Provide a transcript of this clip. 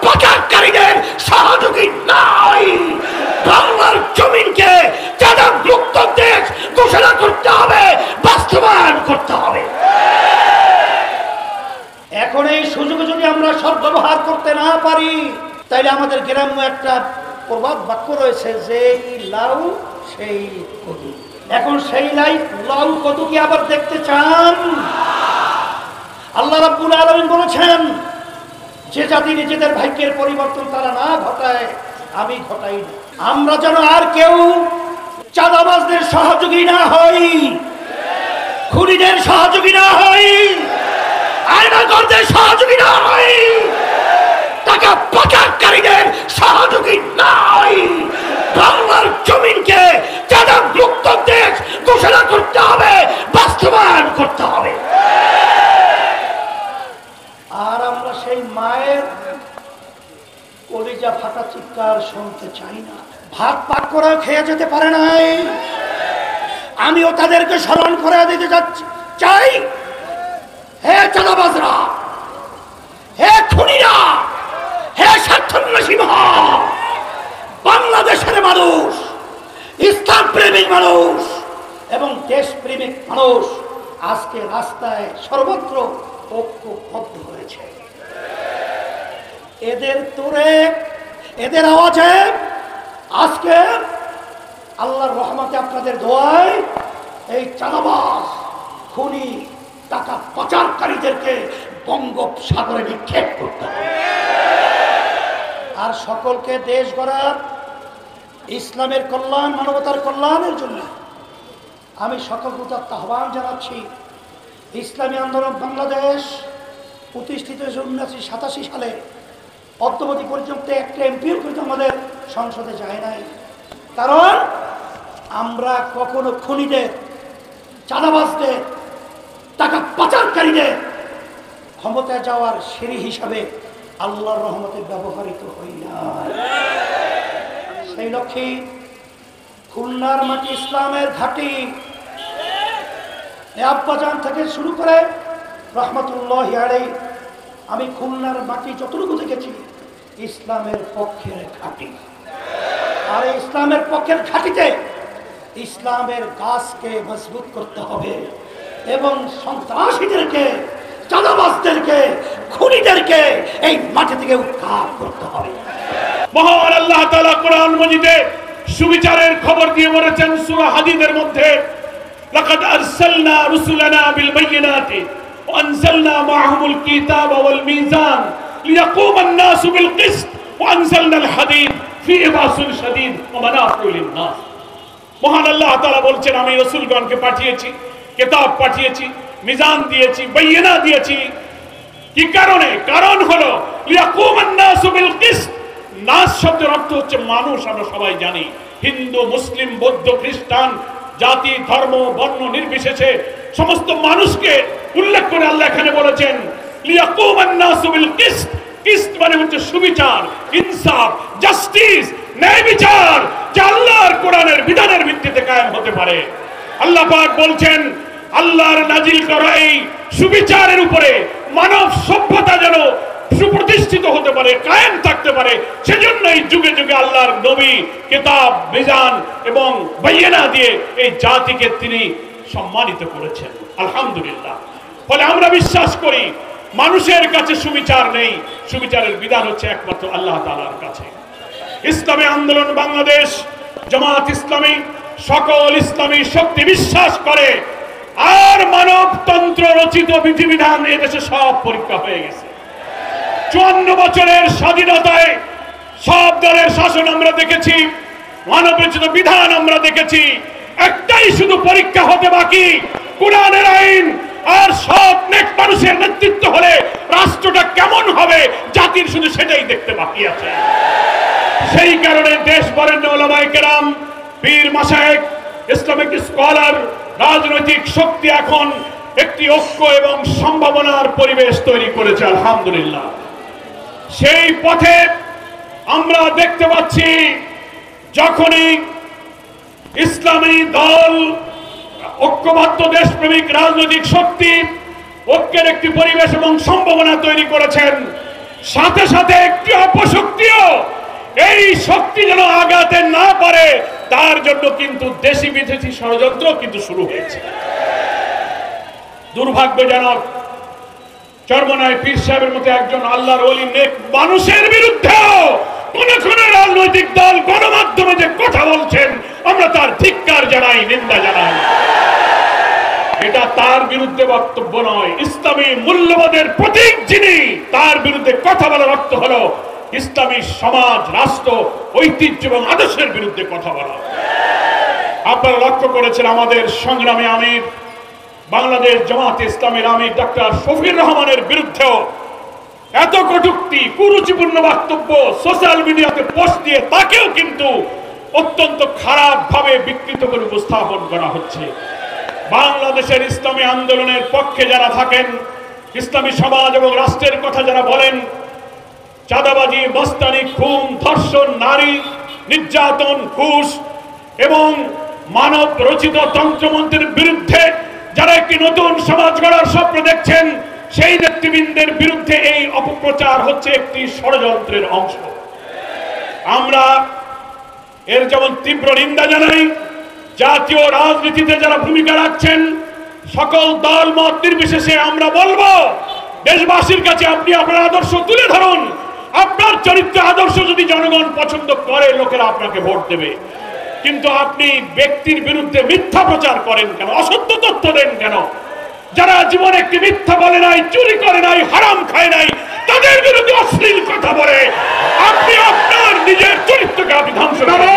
পাচারকারীদের সহযোগী নয়। বাংলার জমিনকে চাঁদা মুক্ত দেশ ঘোষণা করতে হবে, বাস্তবায়ন করতে হবে। এখন এই সুযোগে যদি আমরা সদ্ব্যবহার করতে না পারি, তাইলে আমাদের গ্রাম্য একটা প্রবাদ বাক্য রয়েছে যে লাউ সেই কদু। এখন সেই লাউ কদু কি আবার দেখতে চান? আল্লাহ রাব্বুল আলামিন বলেছেন, যে জাতি নিজেদের ভাগ্যের পরিবর্তন তারা না ঘটায় আমি ঘটাই না। আমরা যেন আর কেউ চাঁদাবাজদের সহযোগী না হই, খুনিদের সহযোগী না হই, আয়নাগরদের সহযোগী না হই, টাকা পাচারকারীদের সহযোগী না হই। বাংলার জমিনকে চাঁদা মুক্ত দেশ ঘোষণা করতে হবে, বাস্তবায়ন করতে হবে। আর আমরা সেই মায়ের কলিজা ফাটা চিৎকার শুনতে চাই না। ভাত পাক করে খেয়ে যেতে পারে নাই, আমিও তাদেরকে স্মরণ করে দিতে চাই। হে চাঁদাবাজরা, হে খুনিরা, হে স্বার্থান্বেষী মহা, বাংলাদেশের মানুষ, ইসলাম প্রেমিক মানুষ এবং দেশ প্রেমিক মানুষ আজকে রাস্তায় সর্বত্র ঐক্যবদ্ধ হয়েছে। এদের তোরে, এদের আওয়াজে আজকে আল্লাহর রহমতে আপনাদের দোয়ায় এই চাঁদাবাজ, খুনি, টাকা পাচারকারীদেরকে বঙ্গোপসাগরে নিক্ষেপ করতে হবে। আর সকলকে দেশ গড়ার, ইসলামের কল্যাণ, মানবতার কল্যাণের জন্য আমি সকল প্রতি আহ্বান জানাচ্ছি। ইসলামী আন্দোলন বাংলাদেশ প্রতিষ্ঠিত 1987 সালে অদ্যাবধি পর্যন্ত একটা এমপিও কিন্তু আমাদের সংসদে যায় নাই। কারণ আমরা কখনো খুনিদের, চাঁদাবাজদের, টাকা পাচারকারীদের ক্ষমতায় যাওয়ার সিঁড়ি হিসাবে আল্লাহর রহমতে ব্যবহৃত হই না। সেই লক্ষ্যে খুলনার মাটি ইসলামের ঘাঁটি, আব্বাজান থেকে শুরু করে রহমতুল্লাহ আলাইহি, আমি খুলনার মাটি যতটুকু দেখেছি ইসলামের পক্ষের ঘাঁটি। আর ইসলামের পক্ষের ঘাঁটিতে ইসলামের গাছকে মজবুত করতে হবে এবং সন্ত্রাসীদেরকে, চাঁদাবাজদেরকে, খুনিদেরকে এই মাটি থেকে উৎখাত করতে হবে। মহান আল্লাহ তাআলা কোরআন মাজিদে সুবিচারের খবর দিয়ে বলেছেন সূরা হাদীদের মধ্যে, লাকাদ আরসালনা রুসুলানা বিল বাইয়িনাতি ওয়া আনজালনা মাআহুমুল কিতাবা ওয়াল মিজান লিয়াকুমা আন-নাসু বিল কিসত ওয়া আনজালনা আল হাদীদ ফীহি বাসুন শাদীদ ওয়া মানাফিউ লিন-নাস। মহান আল্লাহ তাআলা বলছেন, আমি রাসূলগণকে পাঠিয়েছি, কিতাব পাঠিয়েছি, মিজান দিয়েছি, বাইয়িনা দিয়েছি। কি কারণে? কারণ হলো লিয়াকুমা আন-নাসু বিল কিসত। নাস শব্দের অর্থ হচ্ছে মানুষ। আমরা সবাই জানি, হিন্দু, মুসলিম, বৌদ্ধ, খ্রিস্টান, জাতি, ধর্ম, বর্ণ নির্বিশেষে সমস্ত মানুষকে উল্লেখ করে আল্লাহ এখানে বলেছেন লিয়াকুমান নাসু বিল কিসত। কিসত মানে হচ্ছে সুবিচার, ইনসাফ, জাস্টিস, ন্যায় বিচার, যা আল্লাহর কোরআনের বিধানের ভিত্তিতে কায়েম হতে পারে। আল্লাহ পাক বলছেন, আল্লাহর নাজিল করা এই সুবিচারের উপরে মানব সভ্যতা যেন সুপ্রতিষ্ঠিত হতে পারে, কায়েম থাকতে পারে, সেজন্য এই যুগে যুগে আল্লাহর নবী কিতাব, মিজান এবং বাইয়িনা দিয়ে এই জাতিকে তিনি সম্মানিত করেছেন। আলহামদুলিল্লাহ। ফলে আমরা বিশ্বাস করি মানুষের কাছে সুবিচার নেই, সুবিচারের বিধান হচ্ছে একমাত্র আল্লাহ তাআলার কাছে। ইসলামী আন্দোলন বাংলাদেশ, জামাত ইসলামী, সকল ইসলামী শক্তি বিশ্বাস করে আর মানবতন্ত্র রচিত বিধিবিধান এদেশে সব পরীক্ষা হয়ে গেছে। 54 বছরের স্বাধীনতায় সব দলের শাসন আমরা দেখেছি, মানবরচিত বিধান আমরা দেখেছি। একটাই শুধু পরীক্ষা হতে বাকি, কোরআনের আইন। আর সব নেক মানুষের নেতৃত্ব হলে রাষ্ট্রটা কেমন হবে, জাতির শুধু সেটাই দেখতে বাকি আছে। সেই কারণে দেশ বরেণ্য উলামায়ে কেরাম, পীর মাশায়েখ, ইসলামিক স্কলার, রাজনৈতিক শক্তি এখন একটি ঐক্য এবং সম্ভাবনার পরিবেশ তৈরি করেছে। আলহামদুলিল্লাহ। সেই পথে আমরা দেখতে পাচ্ছি যখনই ইসলামী দল, ঐক্যবদ্ধ দেশপ্রেমিক রাজনৈতিক শক্তি ঐক্যের একটি পরিবেশ এবং সম্ভাবনা তৈরি করেছেন, সাথে সাথে একটি অপশক্তিও এই শক্তি যেন আগাতে না পারে তার জন্য কিন্তু দেশি বিদেশি ষড়যন্ত্র কিন্তু শুরু হয়েছে। দুর্ভাগ্যজনক, চরমনায় পীর সাহেবের মতো একজন আল্লাহর ওলি নেক মানুষের বিরুদ্ধেও কোন কোন রাজনৈতিক দল গণমাধ্যমে যে কথা বলছেন আমরা তার ধিক্কার জানাই, নিন্দা জানাই। এটা তার বিরুদ্ধে বক্তব্য নয়, ইসলামী মূল্যবোধের প্রতীক যিনি, তার বিরুদ্ধে কথা বলার অর্থ হলো ইসলামী সমাজ, রাষ্ট্র, ঐতিহ্য এবং আদর্শের বিরুদ্ধে কথা বলা। আপনারা লক্ষ্য করেছেন আমাদের সংগ্রামী আমির, বাংলাদেশ জামাতে ইসলামীর আমির ডক্টর শফির রহমানের বিরুদ্ধেও এত কটূক্তি, কুরুচিপূর্ণ বক্তব্য সোশ্যাল মিডিয়াতে পোস্ট দিয়ে তাকেও কিন্তু অত্যন্ত খারাপ ভাবে বিকৃত করে উপস্থাপন করা হচ্ছে। বাংলাদেশের ইসলামী আন্দোলনের পক্ষে যারা থাকেন, ইসলামী সমাজ এবং রাষ্ট্রের কথা যারা বলেন, চাঁদাবাজি, মস্তানি, খুন, ধর্ষণ, নারী নির্যাতন, ঘুষ এবং মানব রচিত তন্ত্রমন্ত্রের বিরুদ্ধে যারা একটি নতুন সমাজ গড়ার স্বপ্ন দেখছেন, সেই নেতৃবৃন্দের বিরুদ্ধে এই অপপ্রচার হচ্ছে একটি ষড়যন্ত্রের অংশ। আমরা এর যেমন তীব্র নিন্দা জানাই, জাতীয় রাজনীতিতে যারা ভূমিকা রাখছেন সকল দল মত নির্বিশেষে আমরা বলবো দেশবাসীর কাছে আপনি আপনার আদর্শ তুলে ধরুন। আপনার চরিত্র আদর্শ যদি জনগণ পছন্দ করে লোকেরা আপনাকে ভোট দেবে, কিন্তু আপনি ব্যক্তির বিরুদ্ধে মিথ্যা প্রচার করেন কেন, অসত্য তথ্য দেন কেন? যারা জীবনে একটি মিথ্যা বলে নাই, চুরি করে নাই, হারাম খায় নাই, তাদের বিরুদ্ধে অশ্লীল কথা বলে আপনি আপনার নিজের চরিত্রকে আপনি ধ্বংস করেন।